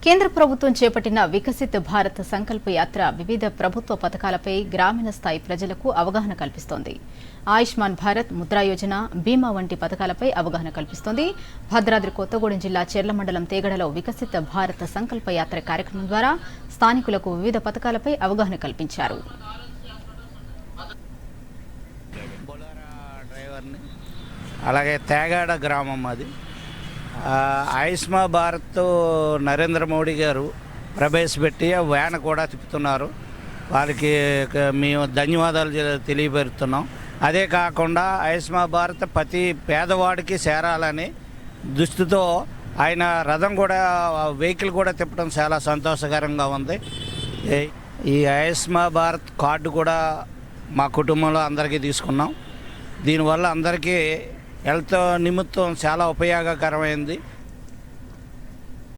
కేంద్ర ప్రభుత్వం చేపట్టిన వికసిత్ భారత్ సంకల్ప యాత్ర వివిధ ప్రభుత్వ పథకాలపై గ్రామీణ స్థాయి ప్రజలకు అవగాహన కల్పిస్తోంది. ఆయుష్మాన్ భారత్, ముద్రా యోజన, బీమా వంటి పథకాలపై అవగాహన కల్పిస్తోంది. భద్రాద్రి కొత్తగూడెం జిల్లా చెర్ల మండలం తేగడలో వికసిత్ భారత్ సంకల్ప యాత్ర కార్యక్రమం ద్వారా స్థానికులకు వివిధ పథకాలపై అవగాహన కల్పించారు. అలాగే తేగాడ గ్రామం అది. ఆయుష్మాన్ భారత్ నరేంద్ర మోడీ గారు ప్రవేశపెట్టి వ్యాన్ కూడా తిప్పుతున్నారు. వారికి మేము ధన్యవాదాలు తెలియపరుస్తున్నాం. అదే కాకుండా ఆయుష్మాన్ భారత్ ప్రతి పేదవాడికి చేరాలని దృష్టితో ఆయన రథం కూడా వెహికల్ కూడా తిప్పడం చాలా సంతోషకరంగా ఉంది. ఈ ఆయుష్మాన్ భారత్ కార్డు కూడా మా కుటుంబంలో అందరికీ తీసుకున్నాం. దీనివల్ల అందరికీ హెల్త్ నిమిత్తం చాలా ఉపయోగకరమైంది.